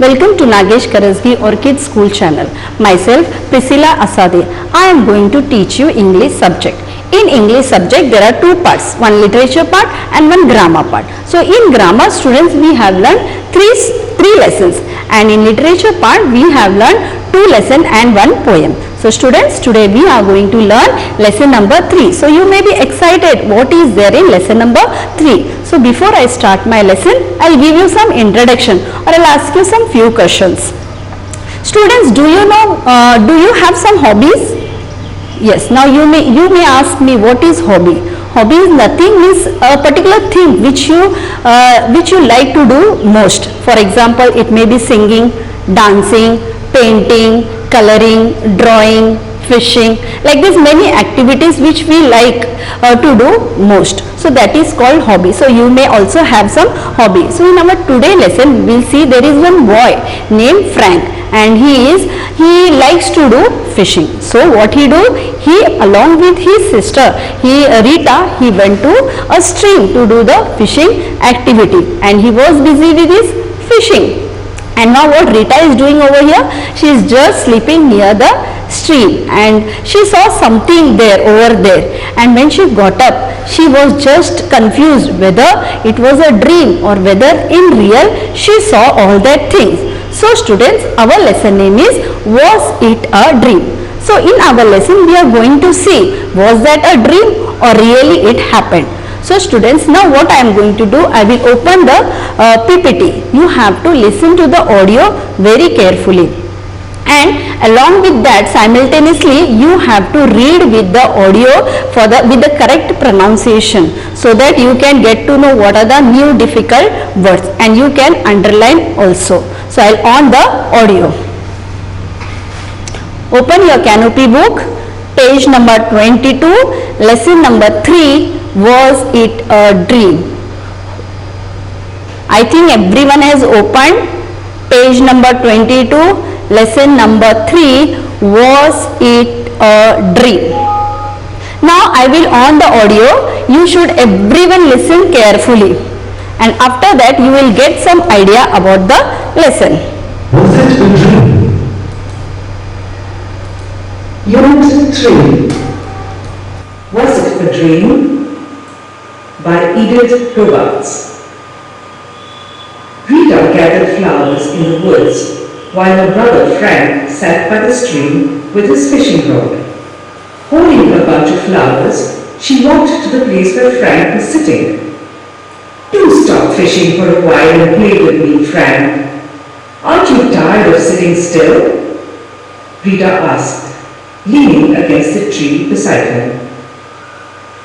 Welcome to Nagesh Karasgi Orchid School channel. Myself Priscilla Asade. I am going to teach you English subject. In English subject there are two parts, one literature part and one grammar part. So in grammar students we have learned three lessons, and in literature part we have learned 2 lessons and 1 poem. So students, today we are going to learn lesson number 3. So you may be excited what is there in lesson number 3. So before I start my lesson, I'll give you some introduction or I'll ask you some few questions. Students, do you know, do you have some hobbies? Yes, now you may ask me what is hobby. Hobby is nothing, means a particular thing which you like to do most. For example, it may be singing, dancing, painting, coloring, drawing, fishing, like this many activities which we like to do most. So that is called hobby. So you may also have some hobby. So in our today lesson we will see there is one boy named Frank, and he likes to do fishing. So what he do? He along with his sister Rita, he went to a stream to do the fishing activity, and he was busy with his fishing. And now what Rita is doing over here? She is just sleeping near the stream, and she saw something there over there, and when she got up she was just confused whether it was a dream or whether in real she saw all that things. So students, our lesson name is Was It a Dream? So in our lesson we are going to see, was that a dream or really it happened? So students, now what I am going to do, I will open the PPT. You have to listen to the audio very carefully, and along with that simultaneously you have to read with the audio with the correct pronunciation, so that you can get to know what are the new difficult words, and you can underline also. So I will on the audio. Open your Canopy book, page number 22, lesson number 3, Was It a Dream? I think everyone has opened page number 22, lesson number 3, Was It a Dream? Now I will on the audio. You should everyone listen carefully, and after that you will get some idea about the lesson. Was it a dream? Unit 3. Was it a dream? By Edith Robarts. Rita gathered flowers in the woods while her brother Frank sat by the stream with his fishing rod. Holding a bunch of flowers, she walked to the place where Frank was sitting. "Do stop fishing for a while and play with me, Frank. Aren't you tired of sitting still?" Rita asked, leaning against the tree beside her.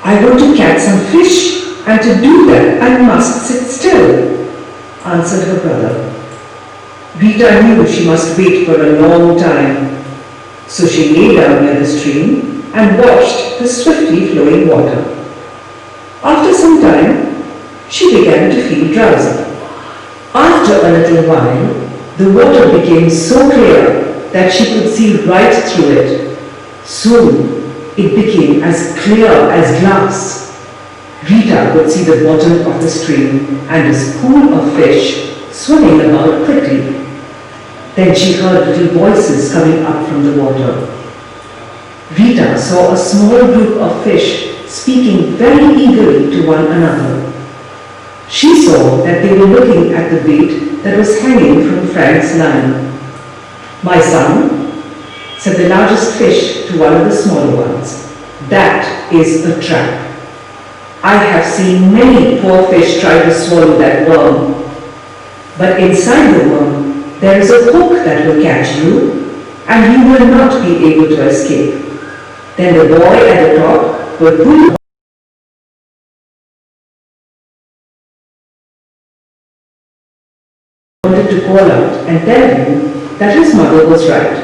"I want to catch some fish, and to do that I must sit still," answered her brother. Rita knew she must wait for a long time, so she lay down near the stream and watched the swiftly flowing water. After some time, she began to feel drowsy. After a little while, the water became so clear that she could see right through it. Soon, it became as clear as glass. Rita could see the bottom of the stream and a school of fish swimming about quickly. Then she heard little voices coming up from the water. Rita saw a small group of fish speaking very eagerly to one another. She saw that they were looking at the bait that was hanging from Frank's line. "My son," said the largest fish to one of the smaller ones, "that is a trap. I have seen many poor fish try to swallow that worm. But inside the worm, there is a hook that will catch you, and you will not be able to escape. Then the boy at the top will pull you." Wanted to call out and tell him that his mother was right,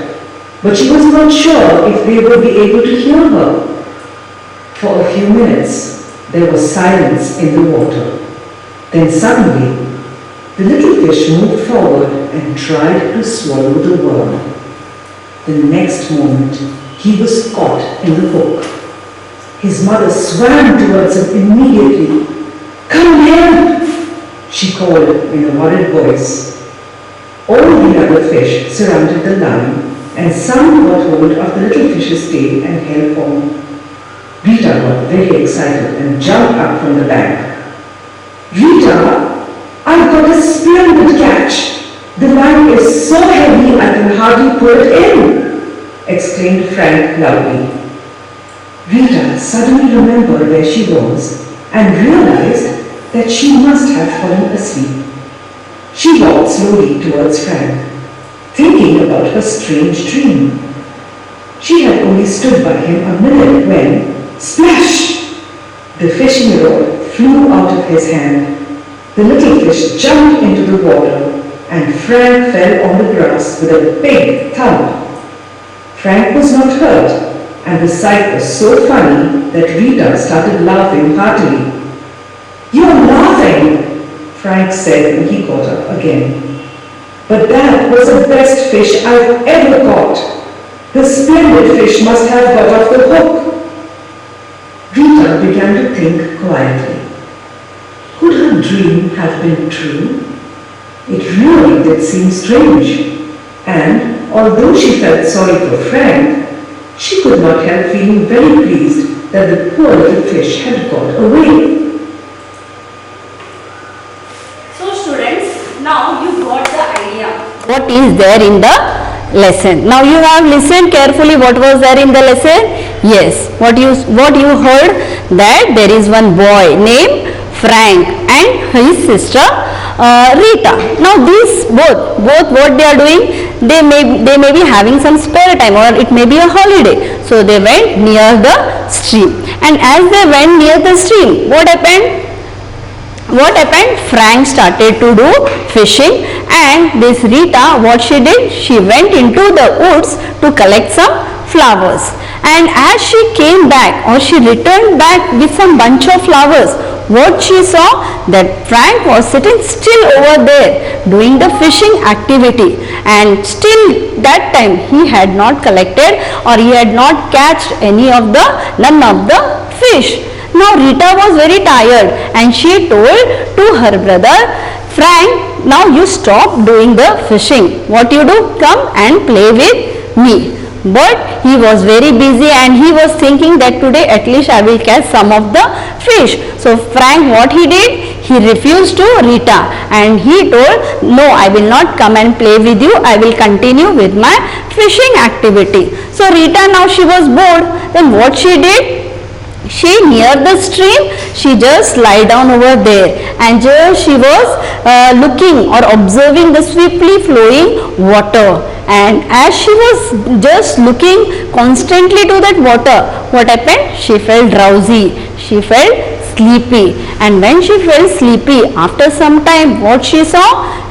but she was not sure if they would be able to hear her. For a few minutes, there was silence in the water. Then suddenly, the little fish moved forward and tried to swallow the worm. The next moment, he was caught in the hook. His mother swam towards him immediately. "Come here," she called in a worried voice. All the other fish surrounded the line, and some got hold of the little fish's tail and held on. Rita got very excited and jumped up from the bank. Rita, I've got a splendid catch. The line is so heavy I can hardly pull it in, exclaimed Frank loudly. Rita suddenly remembered where she was and realized that she must have fallen asleep. She walked slowly towards Frank, thinking about her strange dream. She had only stood by him a minute when, splash! The fishing rod flew out of his hand. The little fish jumped into the water and Frank fell on the grass with a big thump. Frank was not hurt, and the sight was so funny that Rita started laughing heartily. "You're laughing," Frank said when he caught up again. "But that was the best fish I've ever caught. The splendid fish must have got off the hook." Rita began to think quietly. Could her dream have been true? It really did seem strange, and although she felt sorry for Frank, she could not help feeling very pleased that the poor little fish had got away. So students, now you got the idea what is there in the lesson. Now you have listened carefully what was there in the lesson. Yes, what you heard, that there is one boy named Frank and his sister Rita. Now these both what they are doing, they may be having some spare time, or it may be a holiday. So they went near the stream, and as they went near the stream, what happened? Frank started to do fishing, and this Rita, what she did, she went into the woods to collect some flowers. And as she came back, or she returned back with some bunch of flowers, what she saw, that Frank was sitting still over there doing the fishing activity, and still that time he had not collected, or he had not catched none of the fish. Now Rita was very tired, and she told to her brother, "Frank, now you stop doing the fishing. What you do? Come and play with me." But he was very busy, and he was thinking that today at least I will catch some of the fish. So Frank, what he did? He refused to Rita, and he told, "No, I will not come and play with you. I will continue with my fishing activity." So Rita, now she was bored. Then what she did? She, near the stream, she just lie down over there, and just she was looking or observing the swiftly flowing water. And as she was just looking constantly to that water, what happened? She felt drowsy, she felt sleepy, and when she felt sleepy, after some time, what she saw?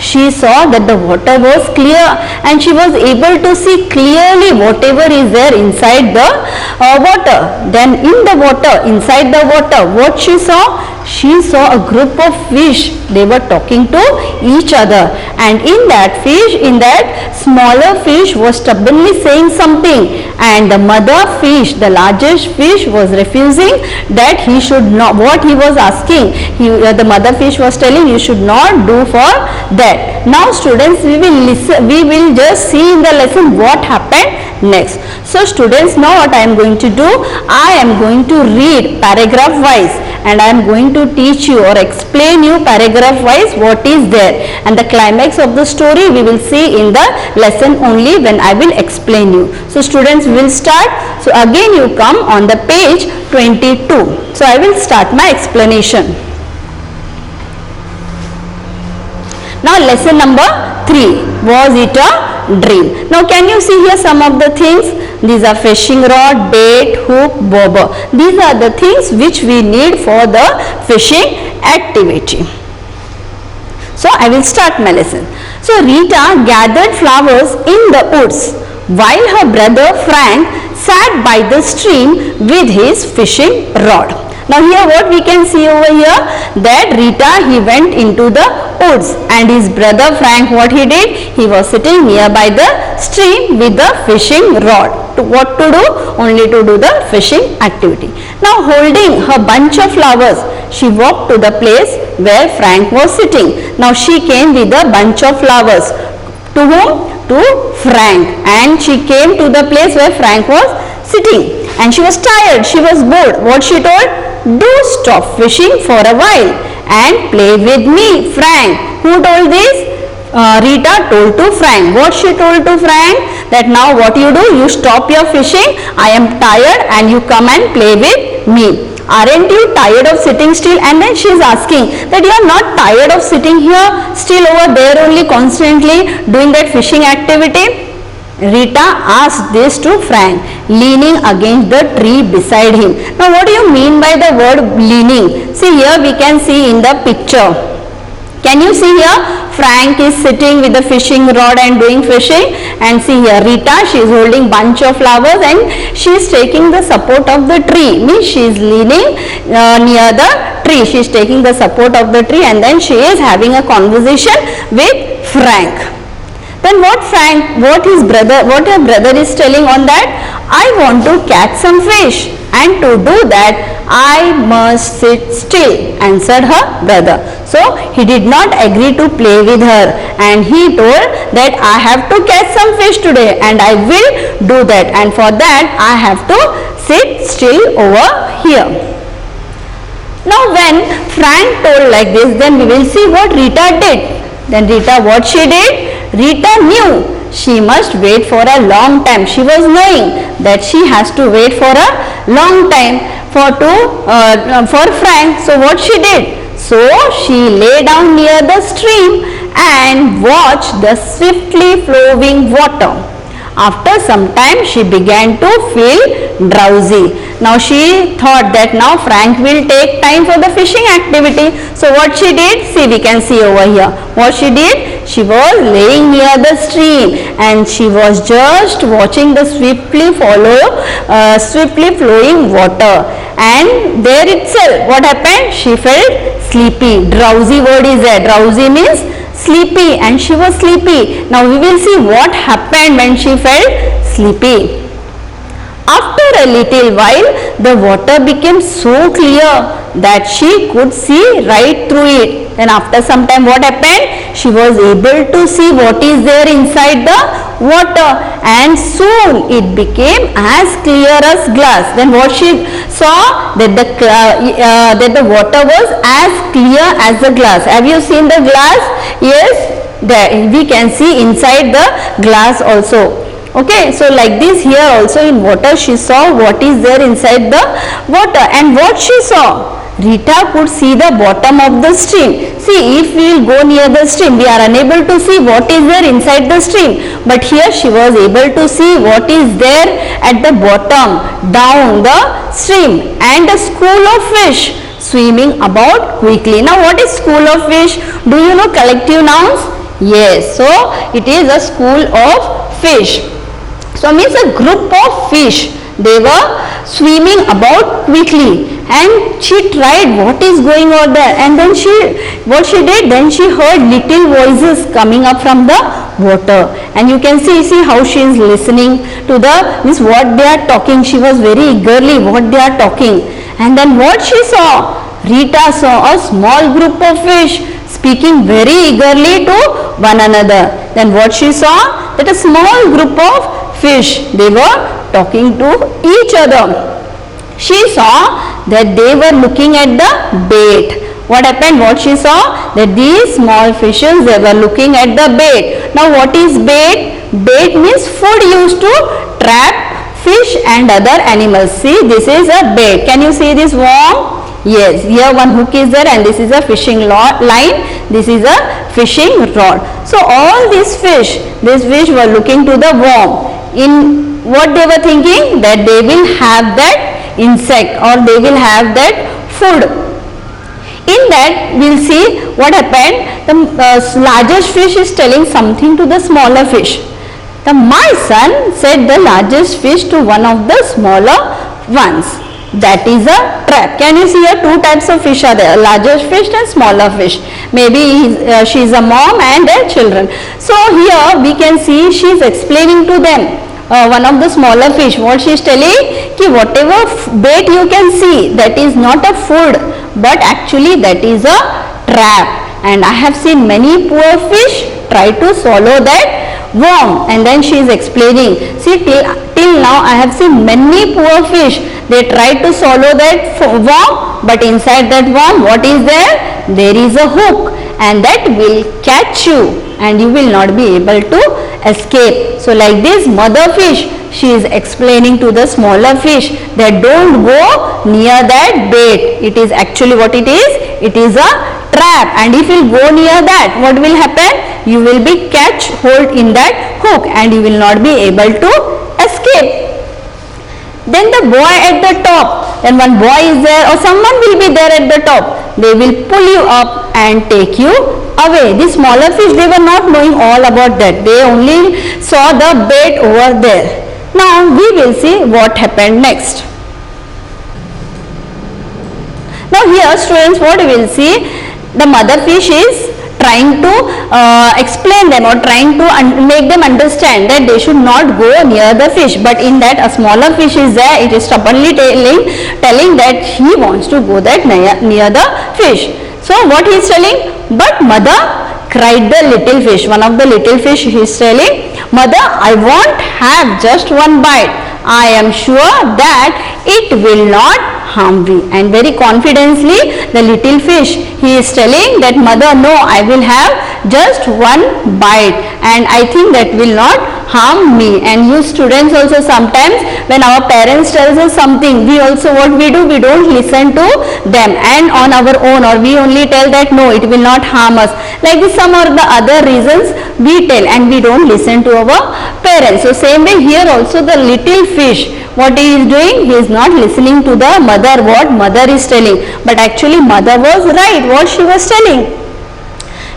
She saw that the water was clear, and she was able to see clearly whatever is there inside the water. Then in the water, inside the water, what she saw? She saw a group of fish. They were talking to each other, and in that smaller fish was stubbornly saying something, and the mother fish, the largest fish, was refusing that he should not, what he was asking, the mother fish was telling, you should not do for that. Now students, we will just see in the lesson what happened next. So students, now what I am going to do, I am going to read paragraph wise, and I am going to teach you or explain you paragraph wise what is there, and the climax of the story we will see in the lesson only when I will explain you. So students, we will start. So again you come on the page 22. So I will start my explanation. Now lesson number 3, was it a dream? Now can you see here some of the things? These are fishing rod, bait, hook, bobber. These are the things which we need for the fishing activity. So I will start my lesson. So Rita gathered flowers in the woods while her brother Frank sat by the stream with his fishing rod. Now here what we can see over here, that Rita, he went into the woods, and his brother Frank, what he did, he was sitting nearby the stream with the fishing rod. What to do? Only to do the fishing activity. Now holding her bunch of flowers, she walked to the place where Frank was sitting. Now she came with a bunch of flowers. To whom? To Frank. And she came to the place where Frank was sitting. And she was tired. She was bored. What she told? Do stop fishing for a while and play with me, Frank. Who told this? Rita told to Frank. What she told to Frank? That now what you do? You stop your fishing. I am tired and you come and play with me. Aren't you tired of sitting still? And then she is asking that you are not tired of sitting here still over there only constantly doing that fishing activity? Rita asked this to Frank, leaning against the tree beside him. Now what do you mean by the word leaning? See, here we can see in the picture. Can you see here? Frank is sitting with the fishing rod and doing fishing, and see here Rita, she is holding bunch of flowers and she is taking the support of the tree. Means she is leaning near the tree. She is taking the support of the tree and then she is having a conversation with Frank. Then what her brother is telling on that? I want to catch some fish, and to do that I must sit still, answered her brother. So he did not agree to play with her and he told that I have to catch some fish today and I will do that, and for that I have to sit still over here. Now when Frank told like this, then we will see what Rita did. Then Rita, what she did? Rita knew she must wait for a long time. She was knowing that she has to wait for a long time for Frank. So what she did? So she lay down near the stream and watched the swiftly flowing water. After some time she began to feel drowsy. Now she thought that now Frank will take time for the fishing activity. So what she did? See, we can see over here. What she did? She was laying near the stream and she was just watching the swiftly flowing water. And there itself, what happened? She felt sleepy. Drowsy word is there. Drowsy means sleepy, and she was sleepy. Now we will see what happened when she felt sleepy. After a little while, the water became so clear that she could see right through it. Then after some time, what happened? She was able to see what is there inside the water, and soon it became as clear as glass. Then what she saw? That the water was as clear as the glass. Have you seen the glass? Yes, there we can see inside the glass also. Okay, so like this here also in water she saw what is there inside the water. And what she saw? Rita could see the bottom of the stream. See, if we will go near the stream, we are unable to see what is there inside the stream. But here she was able to see what is there at the bottom, down the stream, and a school of fish swimming about quickly. Now what is school of fish? Do you know collective nouns? Yes, so it is a school of fish. So means a group of fish. They were swimming about quickly, and she tried what is going on there, and then what she did, then she heard little voices coming up from the water, and you can see how she is listening to means what they are talking. She was very eagerly what they are talking. And then what she saw? Rita saw a small group of fish speaking very eagerly to one another. Then what she saw? That a small group of fish, they were talking to each other. She saw that they were looking at the bait. What happened? What she saw? That these small fishes, they were looking at the bait. Now what is bait? Bait means food used to trap fish and other animals. See, this is a bait. Can you see this worm? Yes, here one hook is there, and this is a fishing line. This is a fishing rod. So all these fish were looking to the worm. In what they were thinking? That they will have that insect, or they will have that food. In that we will see what happened. The largest fish is telling something to the smaller fish. My son, said the largest fish to one of the smaller ones. That is a trap. Can you see here two types of fish are there, largest fish and smaller fish. Maybe she is a mom and their children. So here we can see she is explaining to them, one of the smaller fish, what she is telling, ki whatever bait you can see, that is not a food, but actually that is a trap. And I have seen many poor fish try to swallow that worm, and then she is explaining, see, till now I have seen many poor fish, they try to swallow that worm, but inside that worm what is there? There is a hook, and that will catch you and you will not be able to escape. So like this, mother fish, she is explaining to the smaller fish that don't go near that bait. It is actually what it is? It is a trap, and if you go near that, what will happen? You will be catch hold in that hook and you will not be able to escape. Then the boy at the top, then one boy is there or someone will be there at the top, they will pull you up and take you away. The smaller fish, they were not knowing all about that, they only saw the bait over there. Now we will see what happened next. Now here students, what we will see, the mother fish is trying to explain them or trying to make them understand that they should not go near the fish, but in that a smaller fish is there, it is stubbornly telling that he wants to go that near the fish. So what he is telling? But mother, cried the little fish, one of the little fish, he is telling, mother, I won't have just one bite, I am sure that it will not harm me. And very confidently the little fish, he is telling that mother, no, I will have just one bite and I think that will not harm me. And you students also, sometimes when our parents tells us something, we also what we do, we don't listen to them and on our own, or we only tell that no, it will not harm us. Like this, some or the other reasons we tell and we don't listen to our parents. So same way here also the little fish, what he is doing, he is not listening to the mother, what mother is telling, but actually mother was right, what she was telling.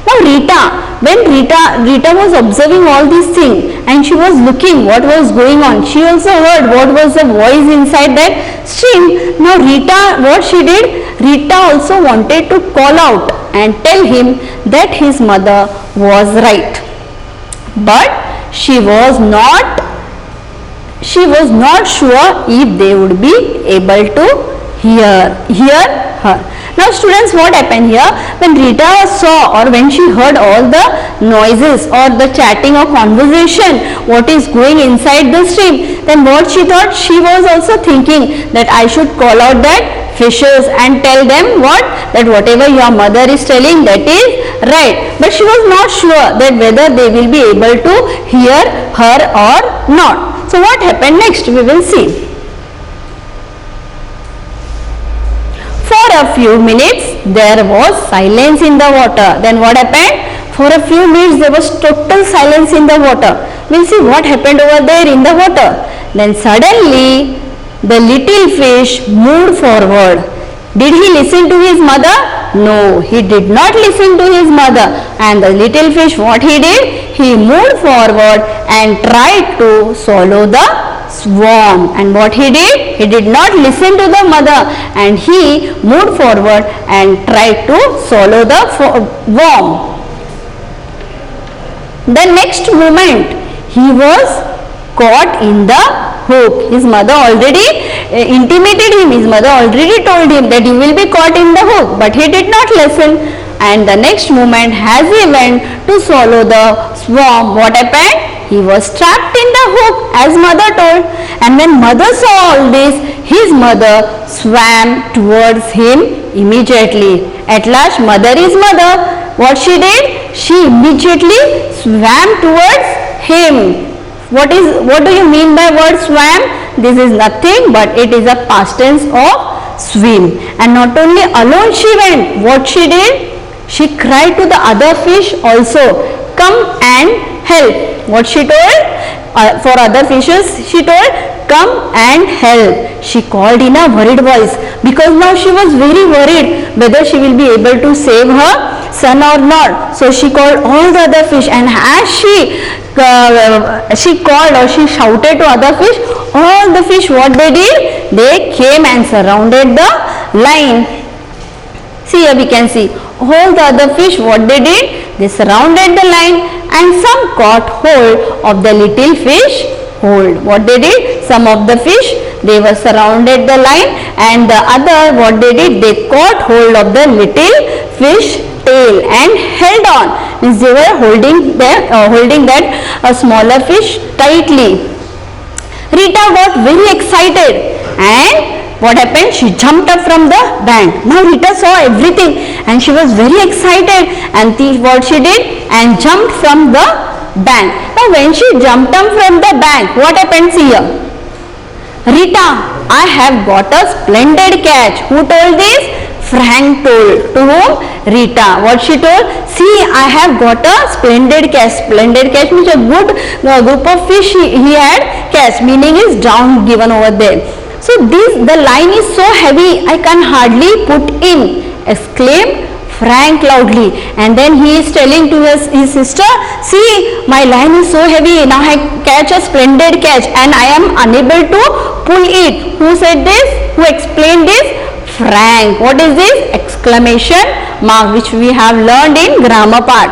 Now Rita, when Rita was observing all these things and she was looking what was going on, she also heard what was the voice inside that stream. Now Rita, what she did, Rita also wanted to call out and tell him that his mother was right, but she was not sure if they would be able to hear her. Now students, what happened here, when Rita saw or when she heard all the noises or the chatting or conversation what is going inside the stream, then what she thought, she was also thinking that I should call out that fishes and tell them what, that whatever your mother is telling, that is right, but she was not sure that whether they will be able to hear her or not. So what happened next, we will see. For a few minutes there was silence in the water. Then what happened? For a few minutes there was total silence in the water. We'll see what happened over there in the water. Then suddenly the little fish moved forward. Did he listen to his mother? No, he did not listen to his mother. And the little fish, what he did? He moved forward and tried to swallow the swarm. And what he did? He did not listen to the mother and he moved forward and tried to swallow the worm. The next moment he was caught in the hook. His mother already intimated him, his mother already told him that you will be caught in the hook, but he did not listen. And the next moment as he went to swallow the swarm, what happened? He was trapped in the hook as mother told. And when mother saw all this, his mother swam towards him immediately. At last mother is mother. What she did? She immediately swam towards him. What do you mean by word swam? This is nothing but it is a past tense of swim. And not only alone she went, what she did? She cried to the other fish also, come and help. What she told? For other fishes she told, come and help. She called in a worried voice because now she was very worried whether she will be able to save her son or not. So she called all the other fish, and as she called or she shouted to other fish, all the fish, what they did? They came and surrounded the line. See, here we can see all the other fish, what they did? They surrounded the line and some caught hold of the little fish hold. What they did? Some of the fish, they were surrounded the line, and the other, what they did? They caught hold of the little fish tail and held on. means they were holding that smaller fish tightly. Rita got very excited and what happened? She jumped up from the bank. Now Rita saw everything and she was very excited, and what she did? And jumped from the bank. Now when she jumped up from the bank, what happens here? Rita, I have got a splendid catch. Who told this? Frank told. To whom? Rita. What she told? See, I have got a splendid catch. Splendid catch means a good group of fish he had catch. Meaning is down given over there. So the line is so heavy, I can hardly put in. Exclaimed Frank loudly, and then he is telling to his sister, see, my line is so heavy, now I catch a splendid catch and I am unable to pull it. Who said this? Who explained this? Frank. What is this? Exclamation mark, which we have learned in grammar part.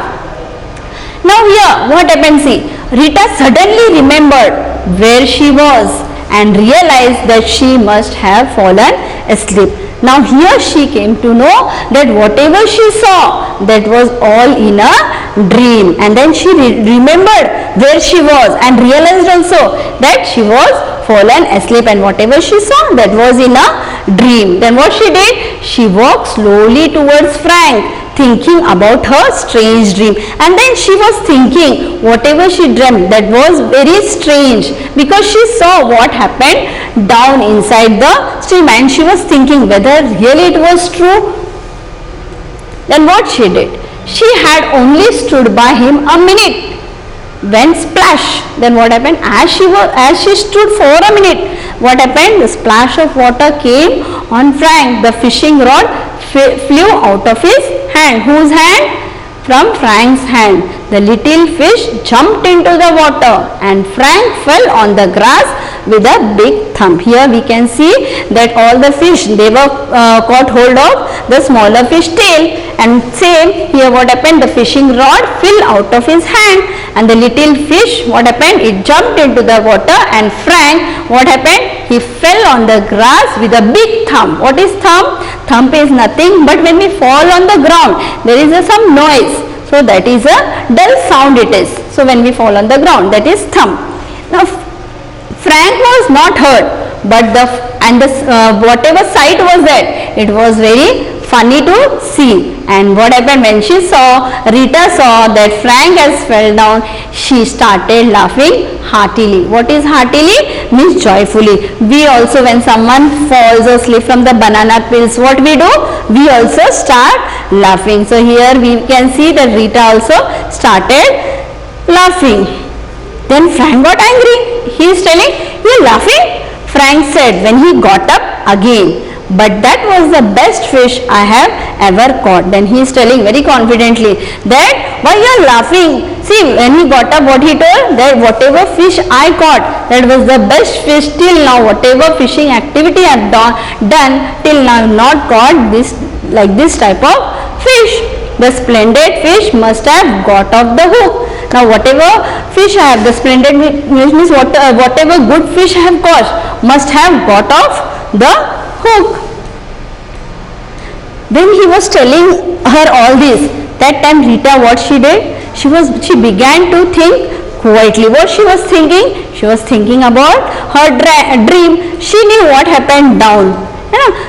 Now here, what happens? See, Rita suddenly remembered where she was and realized that she must have fallen asleep. Now here she came to know that whatever she saw, that was all in a dream, and then she remembered where she was and realized also that she was fallen asleep, and whatever she saw, that was in a dream. Then what she did? She walked slowly towards Frank, thinking about her strange dream, and then she was thinking whatever she dreamt, that was very strange, because she saw what happened down inside the stream, and she was thinking whether really it was true. Then what she did? She had only stood by him a minute when splash. Then what happened? As she stood for a minute, what happened? The splash of water came on Frank. The fishing rod flew out of his hand. Whose hand? From Frank's hand. The little fish jumped into the water and Frank fell on the grass with a big thump. Here we can see that all the fish, they were caught hold of the smaller fish tail, and same here what happened? The fishing rod fell out of his hand and the little fish, what happened? It jumped into the water, and Frank, what happened? He fell on the grass with a big thump. What is thump? Thump is nothing but when we fall on the ground, there is some noise. So that is a dull sound it is. So when we fall on the ground, that is thump. Now Frank was not hurt, but whatever sight was that, it was very funny to see. And what happened when Rita saw that Frank has fell down, she started laughing heartily. What is heartily? Means joyfully. We also, when someone falls asleep from the banana peels, what we do? We also start laughing. So here we can see that Rita also started laughing. Then Frank got angry. He is telling, "You are laughing?" Frank said when he got up again, "But that was the best fish I have ever caught." Then he is telling very confidently that, "Why you are laughing?" See, when he got up, what he told? That whatever fish I caught, that was the best fish till now. Whatever fishing activity I have done till now, I have not caught this type of fish. The splendid fish must have got off the hook. Now whatever fish I have, the splendid means whatever good fish I have caught must have got off the hook. Then he was telling her all this. That time Rita, what she did? She began to think quietly. What she was thinking? She was thinking about her dream. She knew what happened down.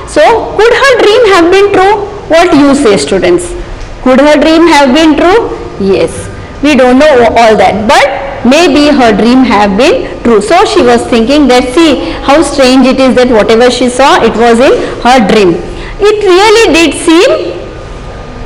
So could her dream have been true? What you say, students? Could her dream have been true? Yes. We don't know all that, but maybe her dream have been true. So she was thinking that, see how strange it is that whatever she saw, it was in her dream. It really did seem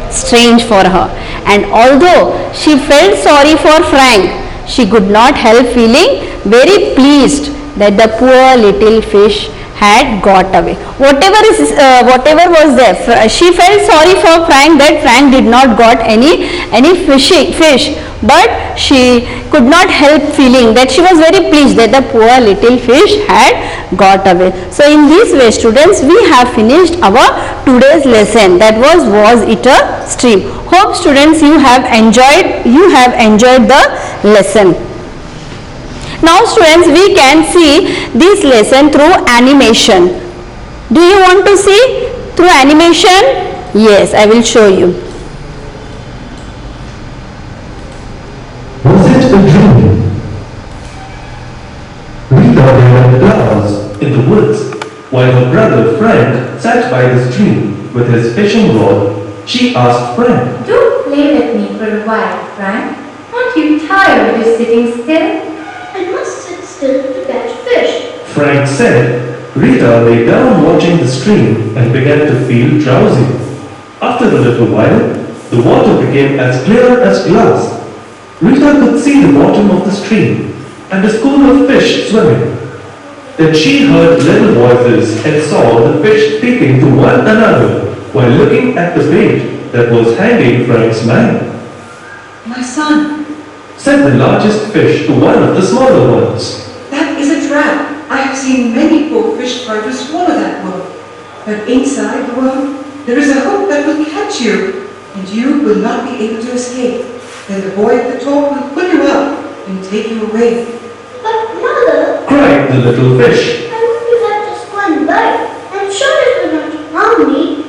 strange for her, and although she felt sorry for Frank, she could not help feeling very pleased that the poor little fish had got away. Whatever was there, she felt sorry for Frank that Frank did not got any fish, but she could not help feeling that she was very pleased that the poor little fish had got away. So in this way, students, we have finished our today's lesson, that was it a stream? Hope students you have enjoyed the lesson. Now students, we can see this lesson through animation. Do you want to see through animation? Yes, I will show you. brother Frank sat by the stream with his fishing rod, she asked Frank, Do play with me for a while, Frank. Aren't you tired of just sitting still? I must sit still to catch fish. Frank said. Rita lay down watching the stream and began to feel drowsy. After a little while, the water became as clear as glass. Rita could see the bottom of the stream and a school of fish swimming. Then she heard little voices and saw the fish speaking to one another while looking at the bait that was hanging Frank's line. My son, Said the largest fish to one of the smaller ones. that is a trap. I have seen many poor fish try to swallow that worm. But inside the worm, there is a hook that will catch you, and you will not be able to escape. Then the boy at the top will pull you up and take you away. But mother, Cried the little fish. I only had just one bite. I'm sure it will not harm me.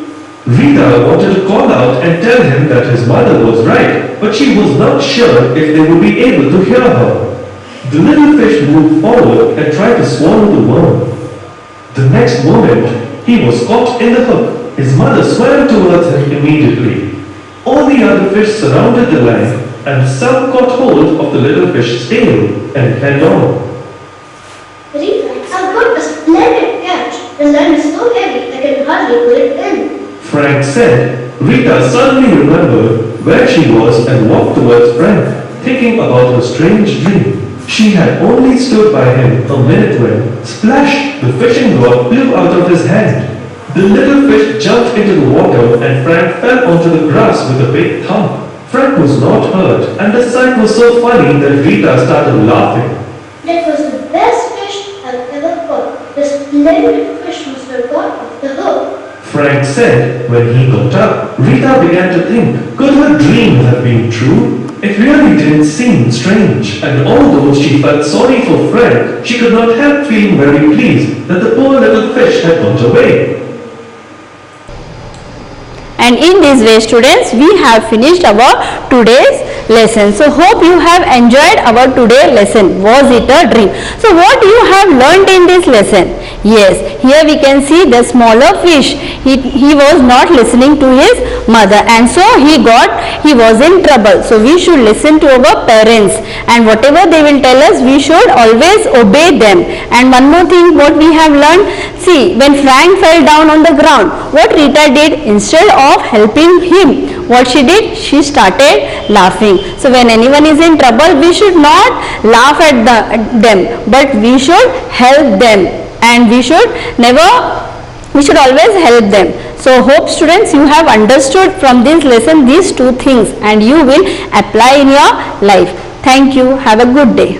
Rita wanted to call out and tell him that his mother was right, but she was not sure if they would be able to hear her. The little fish moved forward and tried to swallow the worm. The next moment, he was caught in the hook. His mother swam towards him immediately. All the other fish surrounded the line, and some caught hold of the little fish's tail and held on. Rita, I've got a splendid catch. The line is so heavy I can hardly pull it in. Frank said. Rita suddenly remembered where she was and walked towards Frank, thinking about her strange dream. She had only stood by him a minute when, splash, the fishing rod flew out of his hand. The little fish jumped into the water and Frank fell onto the grass with a big thump. Frank was not hurt, and the sight was so funny that Rita started laughing. That was the best fish I've ever caught. The splendid fish must have got off the hook. Frank said when he got up. Rita began to think, could her dream have been true? It really didn't seem strange, and although she felt sorry for Frank, she could not help feeling very pleased that the poor little fish had got away. And in this way, students, we have finished our today's lesson. So hope you have enjoyed our today's lesson. Was it a dream? So what you have learned in this lesson? Yes, here we can see the smaller fish. He was not listening to his mother, and so he was in trouble. So we should listen to our parents, and whatever they will tell us, we should always obey them. And one more thing, what we have learned, see, when Frank fell down on the ground, what Rita did, instead of helping him, what she did, she started laughing. So when anyone is in trouble, we should not laugh at them, but we should help them, and we should always help them. So hope students you have understood from this lesson these two things, and you will apply in your life. Thank you. Have a good day.